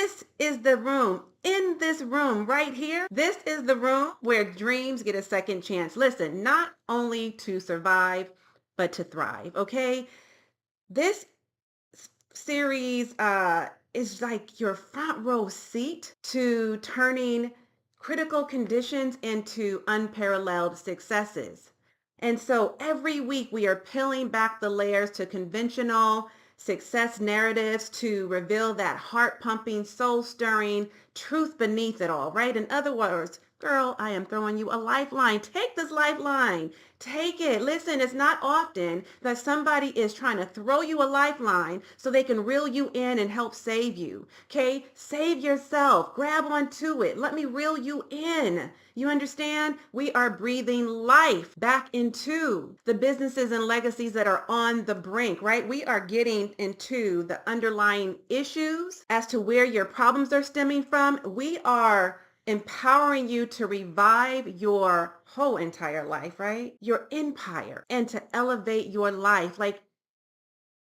this is the room. In this room right here, this is the room where dreams get a second chance. Listen, not only to survive, but to thrive, okay? This series is like your front row seat to turning critical conditions into unparalleled successes. And so every week we are peeling back the layers to conventional success narratives to reveal that heart pumping, soul stirring truth beneath it all, right? In other words, girl, I am throwing you a lifeline. Take this lifeline. Take it. Listen, it's not often that somebody is trying to throw you a lifeline so they can reel you in and help save you. Okay? Save yourself. Grab onto it. Let me reel you in. You understand? We are breathing life back into the businesses and legacies that are on the brink, right? We are getting into the underlying issues as to where your problems are stemming from. We are empowering you to revive your whole entire life, right? Your empire, and to elevate your life. Like,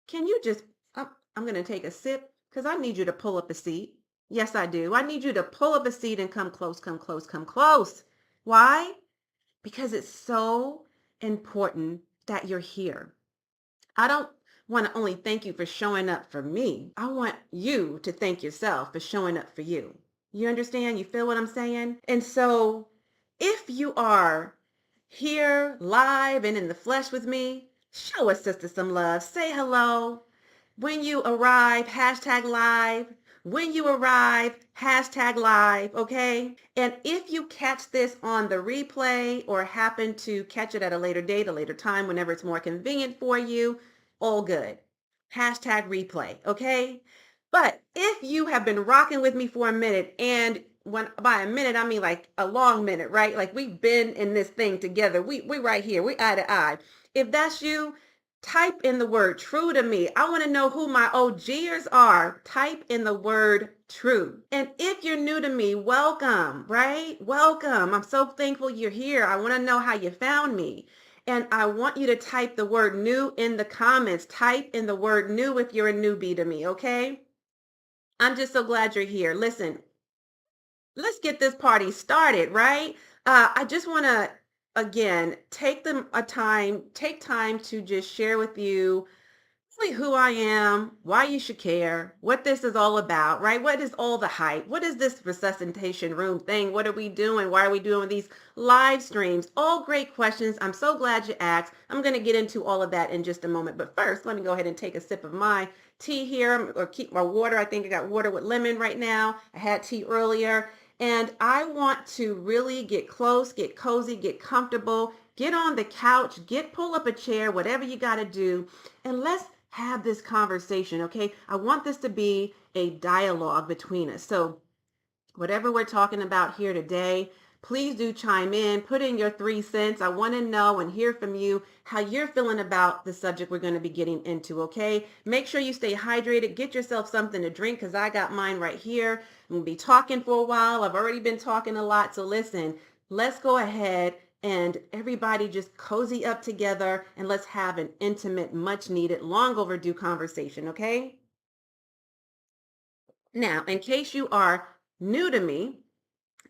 can you just, I'm going to take a sip because I need you to pull up a seat. Yes, I do. I need you to pull up a seat and come close, come close, come close. Why? Because it's so important that you're here. I don't want to only thank you for showing up for me. I want you to thank yourself for showing up for you. You understand? You feel what I'm saying? And so if you are here live and in the flesh with me, show a sister some love. Say hello. When you arrive, hashtag live. When you arrive, hashtag live, okay? And if you catch this on the replay or happen to catch it at a later date, a later time, whenever it's more convenient for you, all good. Hashtag replay, okay? But if you have been rocking with me for a minute, and when by a minute I mean like a long minute, right? Like we've been in this thing together. We right here. We eye to eye. If that's you, type in the word true to me. I want to know who my OGers are. Type in the word true. And if you're new to me, welcome, right? Welcome. I'm so thankful you're here. I want to know how you found me. And I want you to type the word new in the comments. Type in the word new if you're a newbie to me, okay? I'm just so glad you're here. Listen, let's get this party started, right? I just want to, again, take time to just share with you really who I am, why you should care, what this is all about, right? What is all the hype? What is this resuscitation room thing? What are we doing? Why are we doing these live streams? All great questions. I'm so glad you asked. I'm going to get into all of that in just a moment. But first, let me go ahead and take a sip of my tea here, or keep my water. I think I got water with lemon right now. I had tea earlier. And I want to really get close, get cozy, get comfortable, get on the couch, pull up a chair, whatever you got to do. And let's have this conversation, okay? I want this to be a dialogue between us. So whatever we're talking about here today, please do chime in, put in your 3 cents. I want to know and hear from you how you're feeling about the subject we're going to be getting into, okay? Make sure you stay hydrated. Get yourself something to drink because I got mine right here. I'm going to be talking for a while. I've already been talking a lot. So listen, let's go ahead and everybody just cozy up together and let's have an intimate, much needed, long overdue conversation, okay? Now, in case you are new to me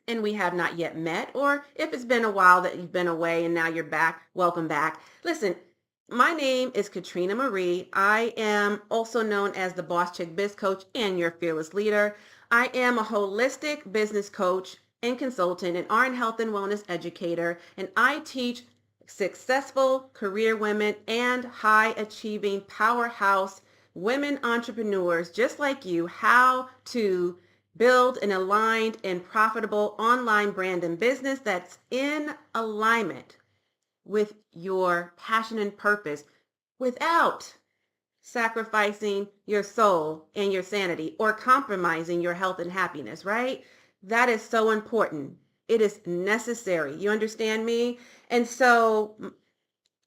and we have not yet met, or if it's been a while that you've been away and now you're back, welcome back. Listen, my name is Katrina Marie. I am also known as the Boss Chick Biz Coach and your fearless leader. I am a holistic business coach and consultant, an RN health and wellness educator, and I teach successful career women and high achieving powerhouse women entrepreneurs just like you how to build an aligned and profitable online brand and business that's in alignment with your passion and purpose without sacrificing your soul and your sanity or compromising your health and happiness, right? That is so important. It is necessary. You understand me? And so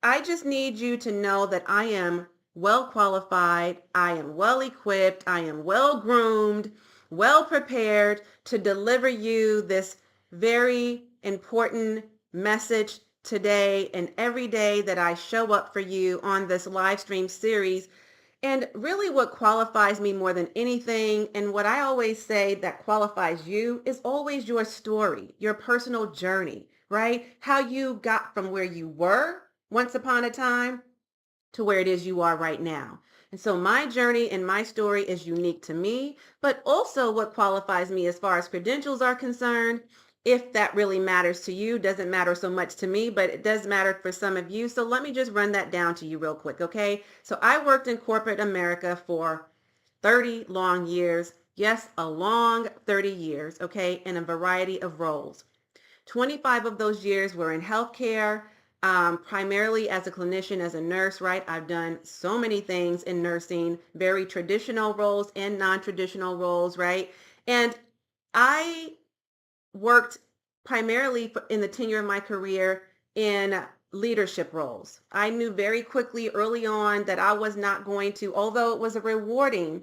I just need you to know that I am well qualified, I am well equipped, I am well groomed, well prepared to deliver you this very important message today and every day that I show up for you on this live stream series. And really, what qualifies me more than anything, and what I always say that qualifies you, is always your story, your personal journey, right? How you got from where you were once upon a time to where it is you are right now. And so my journey and my story is unique to me, but also what qualifies me as far as credentials are concerned. If that really matters to you, doesn't matter so much to me, but it does matter for some of you. So let me just run that down to you real quick, okay? So I worked in corporate America for 30 long years. Yes, a long 30 years, okay, in a variety of roles. 25 of those years were in healthcare, primarily as a clinician, as a nurse, right? I've done so many things in nursing, very traditional roles and non-traditional roles, right? And I worked primarily in the tenure of my career in leadership roles. I knew very quickly early on that I was not going to, although it was a rewarding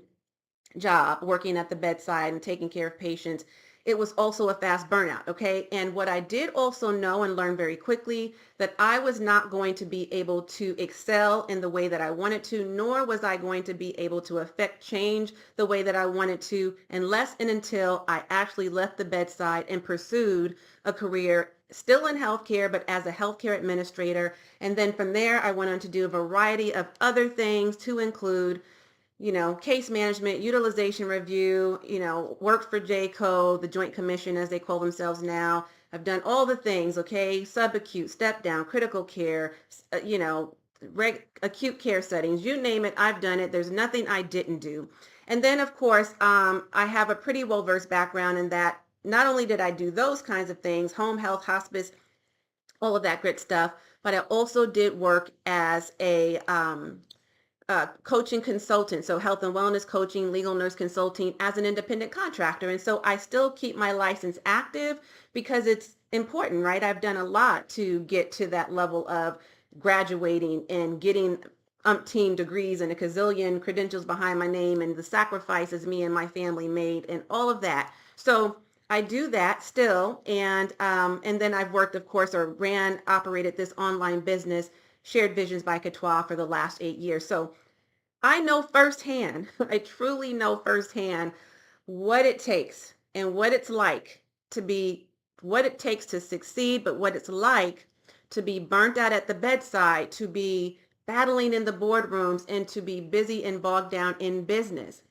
job working at the bedside and taking care of patients, it was also a fast burnout. Okay. And what I did also know and learn very quickly, that I was not going to be able to excel in the way that I wanted to, nor was I going to be able to affect change the way that I wanted to, unless and until I actually left the bedside and pursued a career still in healthcare, but as a healthcare administrator. And then from there, I went on to do a variety of other things, to include case management, utilization review, worked for JCO, the Joint Commission as they call themselves now. I've done all the things, okay, subacute, step down, critical care, acute care settings, you name it, I've done it. There's nothing I didn't do. And then, of course, I have a pretty well-versed background in that not only did I do those kinds of things, home health, hospice, all of that great stuff, but I also did work as a coaching consultant, so health and wellness coaching, legal nurse consulting as an independent contractor. And so I still keep my license active because it's important, right? I've done a lot to get to that level of graduating and getting umpteen degrees and a gazillion credentials behind my name and the sacrifices me and my family made and all of that. So I do that still. And then I've worked, of course, or operated this online business, Shared Visions by Katoa, for the last 8 years. So I know firsthand, I truly know firsthand what it takes and what it's like to be, what it takes to succeed, but what it's like to be burnt out at the bedside, to be battling in the boardrooms, and to be busy and bogged down in business.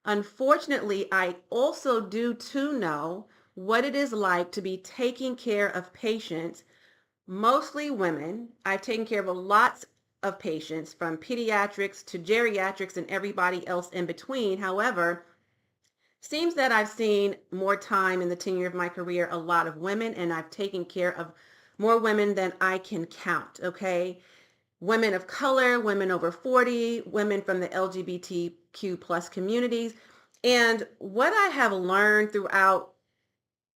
Unfortunately, I also do too know what it is like to be taking care of patients, mostly women. I've taken care of a lot of patients, from pediatrics to geriatrics and everybody else in between. However, seems that I've seen more time in the tenure of my career, a lot of women, and I've taken care of more women than I can count. Okay. Women of color, women over 40, women from the LGBTQ plus communities. And what I have learned throughout,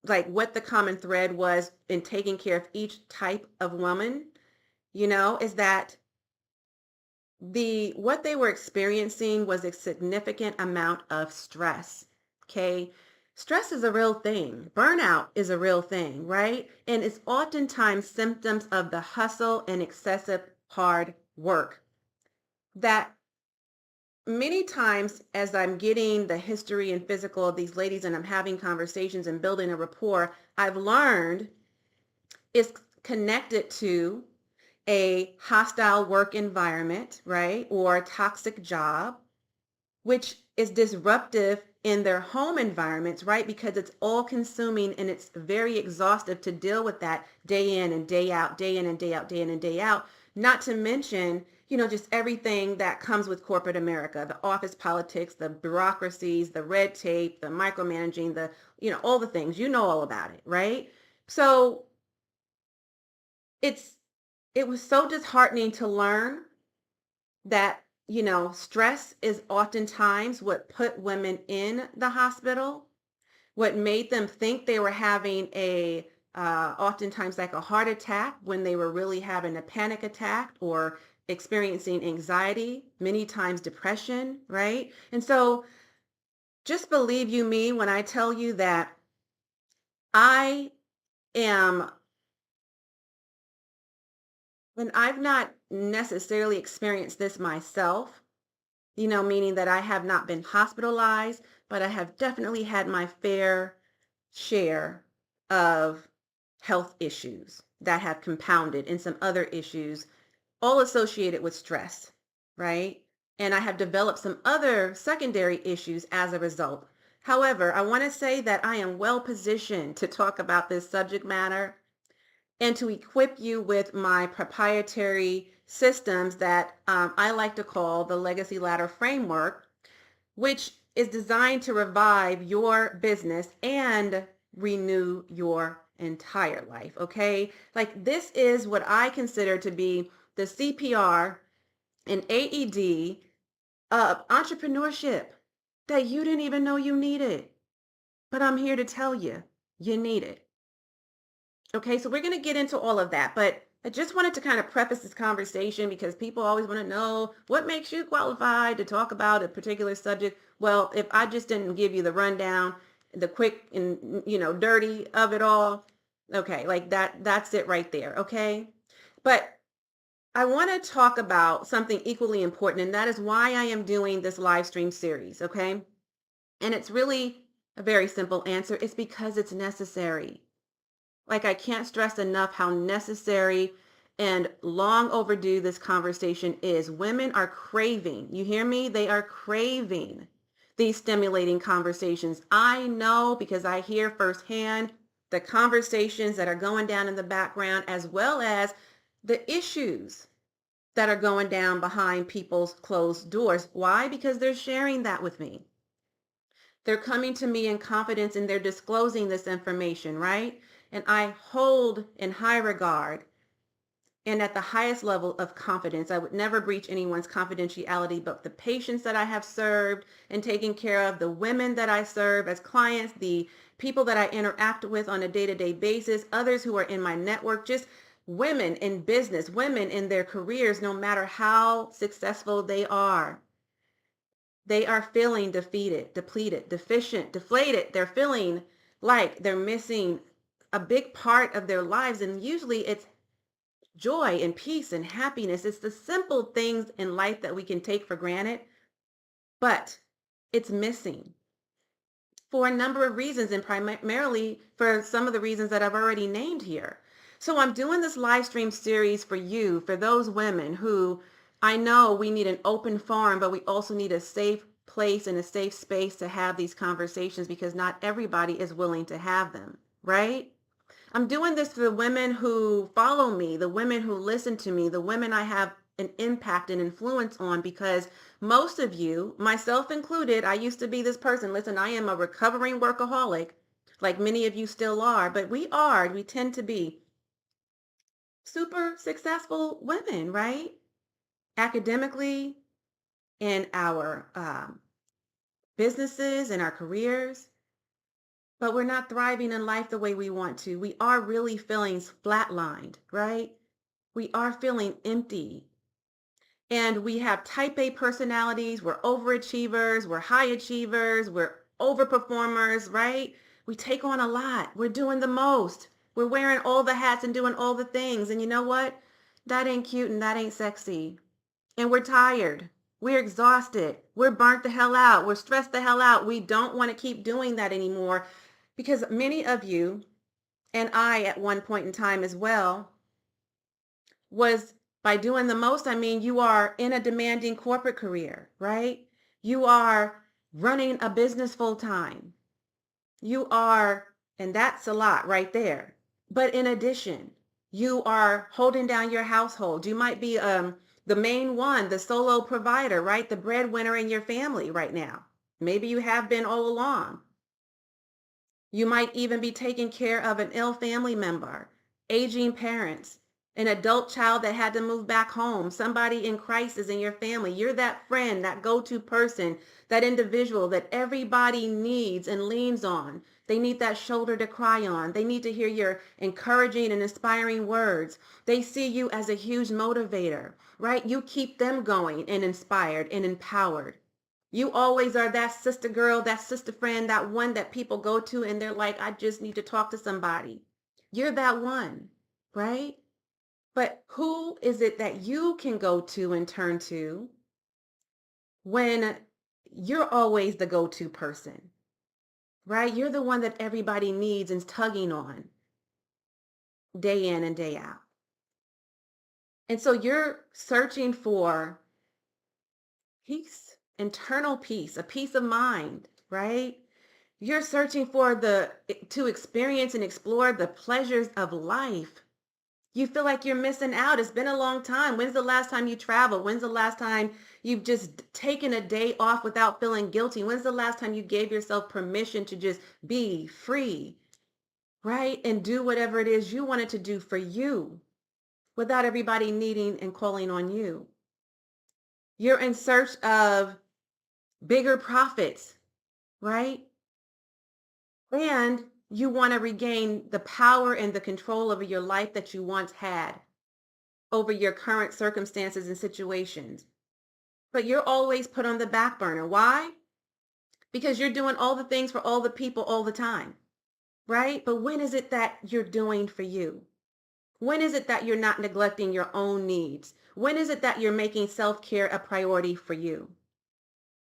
like what the common thread was in taking care of each type of woman, is that what they were experiencing was a significant amount of stress. Okay. Stress is a real thing. Burnout is a real thing, right? And it's oftentimes symptoms of the hustle and excessive hard work that many times, as I'm getting the history and physical of these ladies and I'm having conversations and building a rapport, I've learned is connected to a hostile work environment, right? Or a toxic job, which is disruptive in their home environments, right? Because it's all consuming and it's very exhaustive to deal with that day in and day out, day in and day out, day in and day out. Not to mention, just everything that comes with corporate America, the office politics, the bureaucracies, the red tape, the micromanaging, all the things, all about it, right? So it's it was so disheartening to learn that, stress is oftentimes what put women in the hospital, what made them think they were having oftentimes like a heart attack when they were really having a panic attack, or experiencing anxiety, many times depression, right? And so just believe you me when I tell you that I am, and I've not necessarily experienced this myself, meaning that I have not been hospitalized, but I have definitely had my fair share of health issues that have compounded and some other issues, all associated with stress, right? And I have developed some other secondary issues as a result. However, I want to say that I am well positioned to talk about this subject matter and to equip you with my proprietary systems that I like to call the Legacy Ladder Framework, which is designed to revive your business and renew your entire life. Okay. Like, this is what I consider to be the CPR and AED of entrepreneurship that you didn't even know you needed. But I'm here to tell you, you need it. Okay, so we're going to get into all of that, but I just wanted to kind of preface this conversation because people always want to know what makes you qualified to talk about a particular subject. Well, if I just didn't give you the rundown, the quick and dirty of it all, okay, like that's it right there, okay? But I want to talk about something equally important, and that is why I am doing this live stream series, okay? And it's really a very simple answer. It's because it's necessary. Like, I can't stress enough how necessary and long overdue this conversation is. Women are craving, you hear me? They are craving these stimulating conversations. I know because I hear firsthand the conversations that are going down in the background, as well as the issues that are going down behind people's closed doors. Why? Because they're sharing that with me. They're coming to me in confidence and they're disclosing this information, right? And I hold in high regard and at the highest level of confidence. I would never breach anyone's confidentiality, but the patients that I have served and taken care of, the women that I serve as clients, the people that I interact with on a day-to-day basis, others who are in my network, just women in business, women in their careers, no matter how successful they are. They are feeling defeated, depleted, deficient, deflated. They're feeling like they're missing a big part of their lives. And usually it's joy and peace and happiness. It's the simple things in life that we can take for granted, but it's missing for a number of reasons, and primarily for some of the reasons that I've already named here. So I'm doing this live stream series for you, for those women who, I know we need an open forum, but we also need a safe place and a safe space to have these conversations because not everybody is willing to have them, right? I'm doing this for the women who follow me, the women who listen to me, the women I have an impact and influence on, because most of you, myself included, I used to be this person. Listen, I am a recovering workaholic, like many of you still are, but we tend to be super successful women, right? Academically, in our businesses, in our careers, but we're not thriving in life the way we want to. We are really feeling flatlined, right? We are feeling empty. And we have type A personalities. We're overachievers. We're high achievers. We're overperformers, right? We take on a lot. We're doing the most. We're wearing all the hats and doing all the things. And you know what? That ain't cute and that ain't sexy. And we're tired. We're exhausted. We're burnt the hell out. We're stressed the hell out. We don't want to keep doing that anymore because many of you, and I at one point in time as well, was by doing the most, I mean, you are in a demanding corporate career, right? You are running a business full time. You are, and that's a lot right there. But in addition, you are holding down your household. You might be the main one, the solo provider, right? The breadwinner in your family right now. Maybe you have been all along. You might even be taking care of an ill family member, aging parents, an adult child that had to move back home, somebody in crisis in your family. You're that friend, that go-to person, that individual that everybody needs and leans on. They need that shoulder to cry on. They need to hear your encouraging and inspiring words. They see you as a huge motivator, right? You keep them going and inspired and empowered. You always are that sister girl, that sister friend, that one that people go to and they're like, I just need to talk to somebody. You're that one, right? But who is it that you can go to and turn to when you're always the go-to person, right? You're the one that everybody needs and is tugging on day in and day out. And so you're searching for peace, internal peace, a peace of mind, right? You're searching for to experience and explore the pleasures of life. You feel like you're missing out. It's been a long time. When's the last time you traveled? When's the last time you've just taken a day off without feeling guilty? When's the last time you gave yourself permission to just be free, right? And do whatever it is you wanted to do for you without everybody needing and calling on you. You're in search of bigger profits, right? And you want to regain the power and the control over your life that you once had, over your current circumstances and situations. But you're always put on the back burner. Why? Because you're doing all the things for all the people all the time, right? But when is it that you're doing for you? When is it that you're not neglecting your own needs? When is it that you're making self-care a priority for you?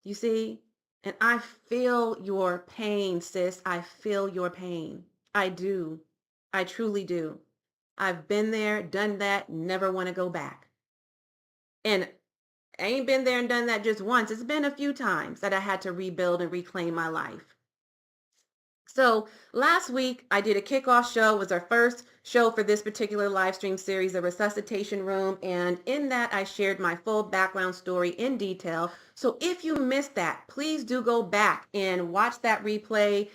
You see? And I feel your pain, sis. I feel your pain. I do. I truly do. I've been there, done that, never want to go back. And I ain't been there and done that just once. It's been a few times that I had to rebuild and reclaim my life. So last week I did a kickoff show. It was our first show for this particular live stream series, the Resuscitation Room. And in that I shared my full background story in detail. So if you missed that, please do go back and watch that replay.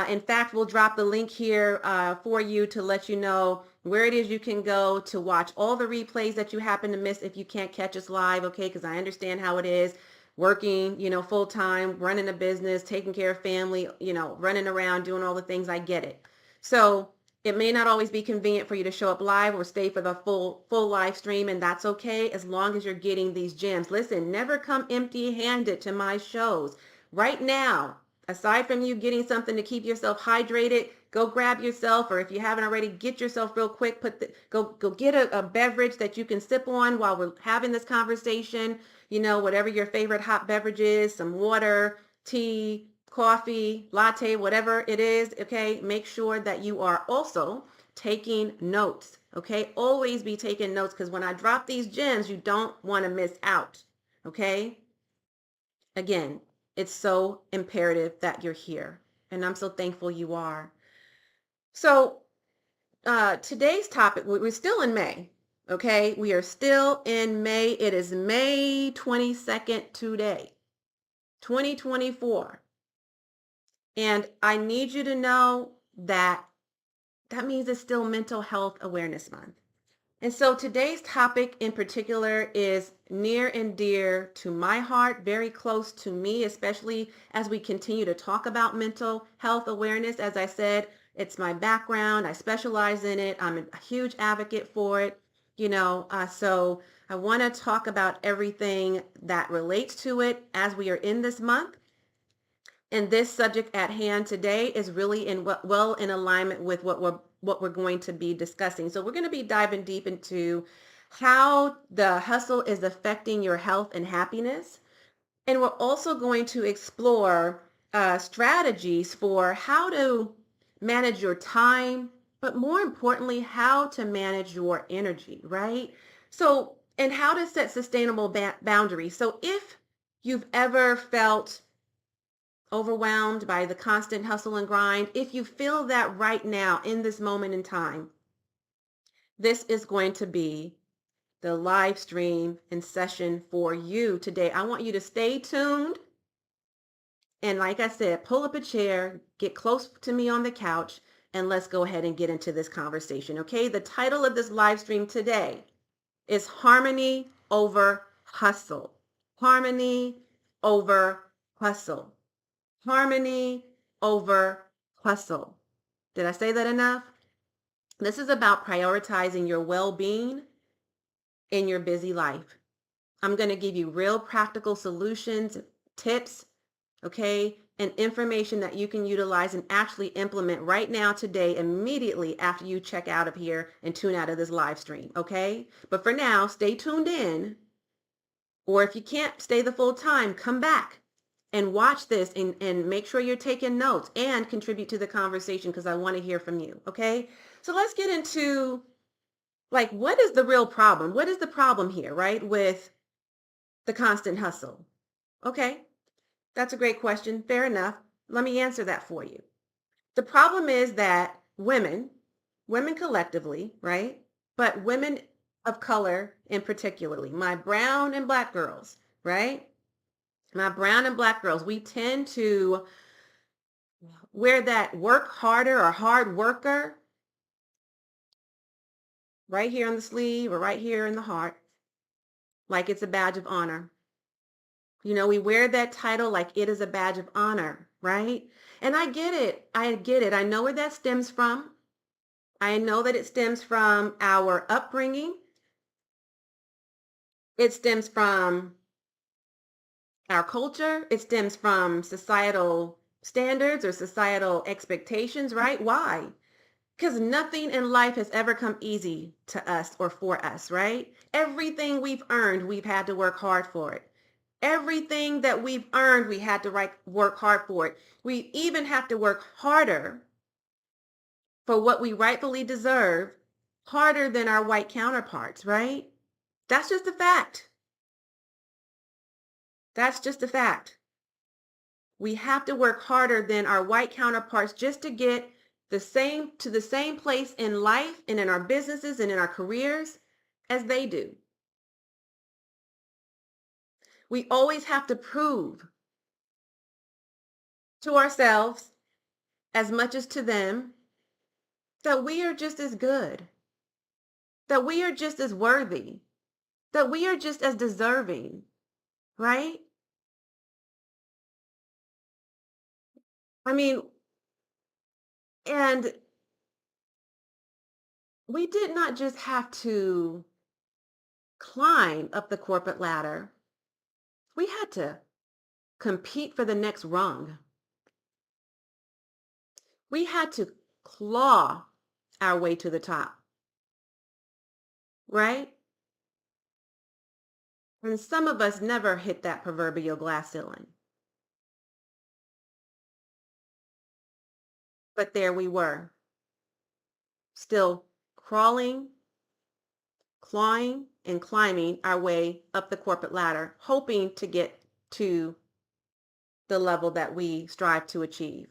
In fact, we'll drop the link here for you to let you know where it is you can go to watch all the replays that you happen to miss if you can't catch us live, okay? Because I understand how it is working, full time, running a business, taking care of family, running around, doing all the things. I get it. So it may not always be convenient for you to show up live or stay for the full live stream, and that's okay as long as you're getting these gems. Listen, never come empty-handed to my shows. Right now, aside from you getting something to keep yourself hydrated, go grab yourself, or if you haven't already, get yourself real quick, go get a beverage that you can sip on while we're having this conversation. Whatever your favorite hot beverage is, some water, tea, coffee, latte, whatever it is, okay? Make sure that you are also taking notes, okay? Always be taking notes, because when I drop these gems, you don't want to miss out, okay? Again, it's so imperative that you're here, and I'm so thankful you are. So today's topic, we're still in May, okay? We are still in May. It is May 22nd today, 2024. And I need you to know that means it's still Mental Health Awareness Month. And so today's topic in particular is near and dear to my heart, very close to me, especially as we continue to talk about mental health awareness. As I said, it's my background. I specialize in it. I'm a huge advocate for it, so I want to talk about everything that relates to it as we are in this month. And this subject at hand today is really well in alignment with what we're going to be discussing. So we're going to be diving deep into how the hustle is affecting your health and happiness. And we're also going to explore strategies for how to manage your time, but more importantly, how to manage your energy, right? So, and how to set sustainable boundaries. So if you've ever felt overwhelmed by the constant hustle and grind, if you feel that right now in this moment in time, this is going to be the live stream and session for you today. I want you to stay tuned. And like I said, pull up a chair, get close to me on the couch, and let's go ahead and get into this conversation. Okay. The title of this live stream today is Harmony Over Hustle. Harmony over hustle. Harmony over hustle. Did I say that enough? This is about prioritizing your well-being in your busy life. I'm going to give you real practical solutions, tips, okay, and information that you can utilize and actually implement right now, today, immediately after you check out of here and tune out of this live stream, okay? But for now, stay tuned in Or if you can't stay the full time, come back and watch this and make sure you're taking notes and contribute to the conversation because I want to hear from you. Okay. So let's get into like, what is the real problem? What is the problem here, right? With the constant hustle. Okay. That's a great question. Fair enough. Let me answer that for you. The problem is that women collectively, right? But women of color in particularly, my brown and black girls, right? My brown and black girls, we tend to wear that work harder or hard worker right here on the sleeve or right here in the heart, like it's a badge of honor. You know, we wear that title like it is a badge of honor, right? And I get it. I get it. I know where that stems from. I know that it stems from our upbringing. It stems from our culture. It stems from societal standards or societal expectations, right? Why? Because nothing in life has ever come easy to us or for us, right? Everything we've earned, we've had to work hard for it. Everything that we've earned, we had to work hard for it. We even have to work harder for what we rightfully deserve, harder than our white counterparts, right? That's just a fact. That's just a fact. We have to work harder than our white counterparts just to get the same place in life and in our businesses and in our careers as they do. We always have to prove to ourselves as much as to them that we are just as good, that we are just as worthy, that we are just as deserving, right? I mean, and we did not just have to climb up the corporate ladder. We had to compete for the next rung. We had to claw our way to the top, right? And some of us never hit that proverbial glass ceiling. But there we were, still crawling, clawing, and climbing our way up the corporate ladder, hoping to get to the level that we strive to achieve.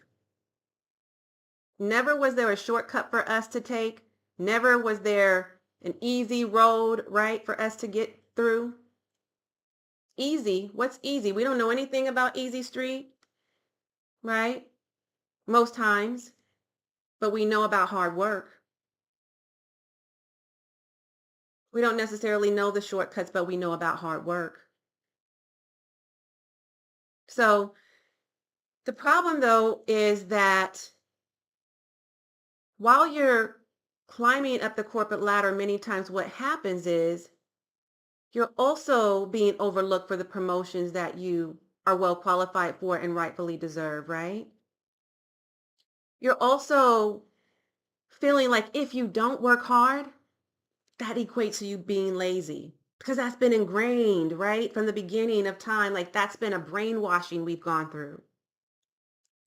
Never was there a shortcut for us to take. Never was there an easy road, right, for us to get through. Easy. What's easy? We don't know anything about easy street, right? Most times, but we know about hard work. We don't necessarily know the shortcuts, but we know about hard work. So the problem though is that while you're climbing up the corporate ladder, many times what happens is you're also being overlooked for the promotions that you are well qualified for and rightfully deserve, right? You're also feeling like if you don't work hard, that equates to you being lazy because that's been ingrained, right? From the beginning of time, like that's been a brainwashing we've gone through.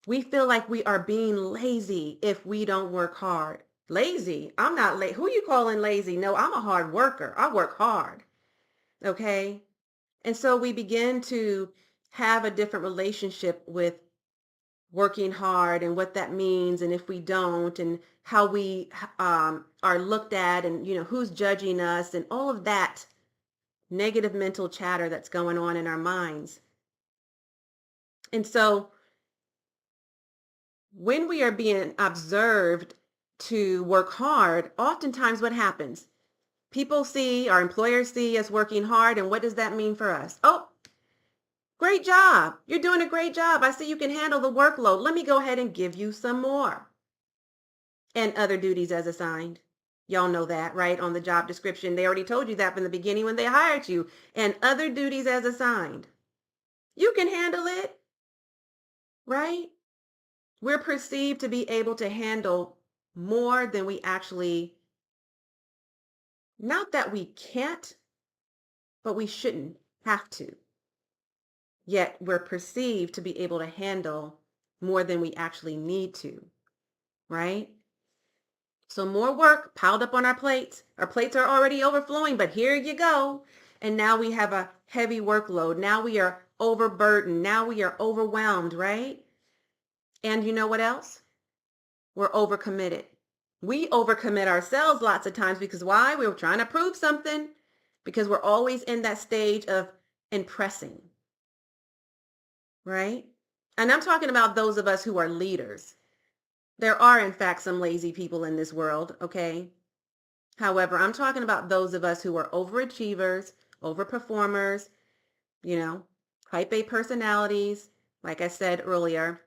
We feel like we are being lazy if we don't work hard. Lazy? I'm not late. Who you calling lazy? No, I'm a hard worker. I work hard. Okay. And so we begin to have a different relationship with working hard and what that means and if we don't and how we are looked at and who's judging us and all of that negative mental chatter that's going on in our minds. And so when we are being observed to work hard, oftentimes what happens? People see, our employers see us working hard, and what does that mean for us? Oh, great job. You're doing a great job. I see you can handle the workload. Let me go ahead and give you some more. And other duties as assigned. Y'all know that, right? On the job description. They already told you that from the beginning when they hired you. And other duties as assigned. You can handle it, right? We're perceived to be able to handle more than we actually, not that we can't, but we shouldn't Have to. Yet we're perceived to be able to handle more than we actually need to, right? So more work piled up on our plates. Our plates are already overflowing, but here you go. And now we have a heavy workload. Now we are overburdened. Now we are overwhelmed, right? And you know what else? We're overcommitted. We overcommit ourselves lots of times because why? We're trying to prove something because we're always in that stage of impressing, right? And I'm talking about those of us who are leaders. There are, in fact, some lazy people in this world, okay? However, I'm talking about those of us who are overachievers, overperformers, type A personalities. Like I said earlier,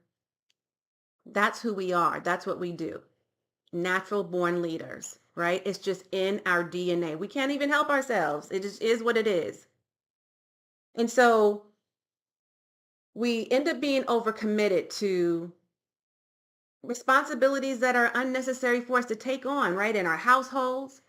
that's who we are. That's what we do. Natural born leaders, right? It's just in our DNA. We can't even help ourselves. It just is what it is. And so we end up being overcommitted to responsibilities that are unnecessary for us to take on, right? In our households,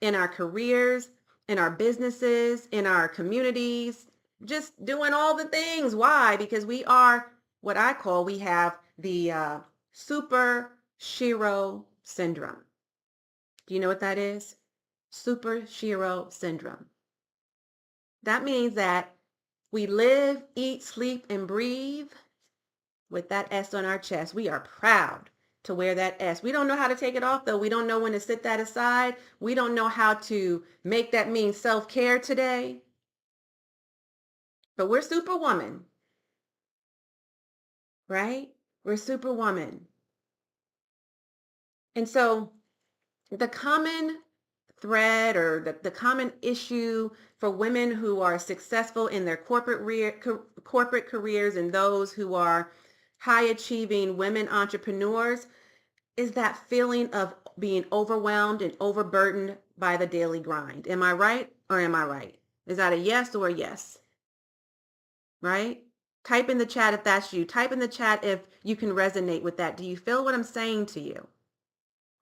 in our careers, in our businesses, in our communities, just doing all the things. Why? Because we are what I call, we have the super shiro syndrome. Do you know what that is? Super shiro syndrome. That means that we live, eat, sleep, and breathe with that S on our chest. We are proud to wear that S. We don't know how to take it off, though. We don't know when to sit that aside. We don't know how to make that mean self-care today. But we're superwoman, right? We're superwoman. And so the common thread or the common issue for women who are successful in their corporate careers and those who are high achieving women entrepreneurs is that feeling of being overwhelmed and overburdened by the daily grind. Am I right or am I right? Is that a yes or a yes? Right? Type in the chat if that's you. Type in the chat if you can resonate with that. Do you feel what I'm saying to you?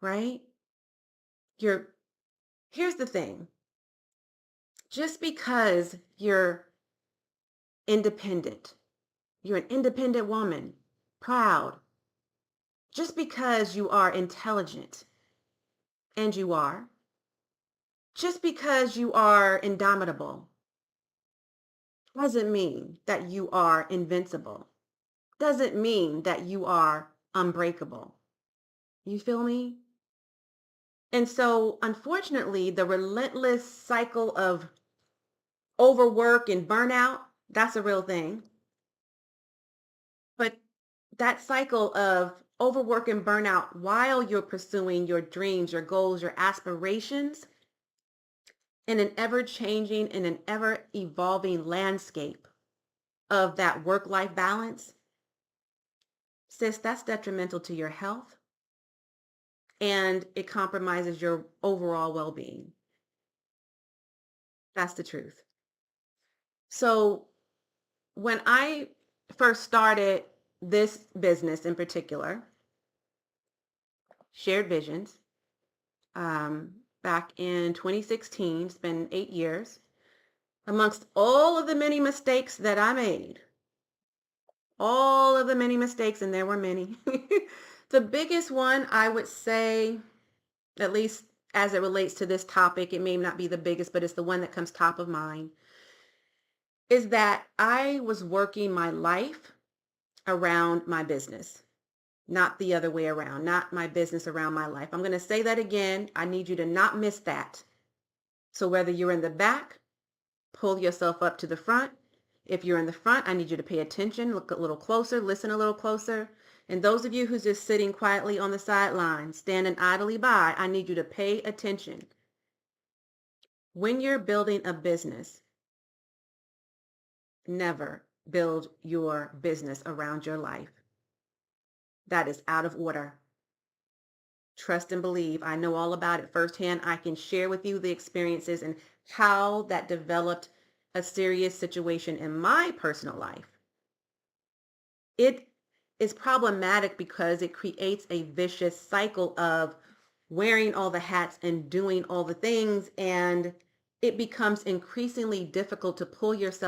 Right? Here's the thing. Just because you're independent, you're an independent woman, proud, just because you are intelligent, and you are, just because you are indomitable, doesn't mean that you are invincible. Doesn't mean that you are unbreakable. You feel me? And so, unfortunately, the relentless cycle of overwork and burnout, that's a real thing. But that cycle of overwork and burnout while you're pursuing your dreams, your goals, your aspirations in an ever changing and an ever evolving landscape of that work-life balance, sis, that's detrimental to your health and it compromises your overall well-being. That's the truth. So when I first started this business in particular, Shared Visions, back in 2016, it's been 8 years, amongst all of the many mistakes that I made, all of the many mistakes, and there were many, the biggest one I would say, at least as it relates to this topic, it may not be the biggest, but it's the one that comes top of mind, is that I was working my life around my business, not the other way around, not my business around my life. I'm going to say that again. I need you to not miss that. So whether you're in the back, pull yourself up to the front. If you're in the front, I need you to pay attention, look a little closer, listen a little closer. And those of you who's just sitting quietly on the sidelines, standing idly by, I need you to pay attention. When you're building a business, never build your business around your life. That is out of order. Trust and believe. I know all about it firsthand. I can share with you the experiences and how that developed a serious situation in my personal life. It is problematic because it creates a vicious cycle of wearing all the hats and doing all the things, and it becomes increasingly difficult to pull yourself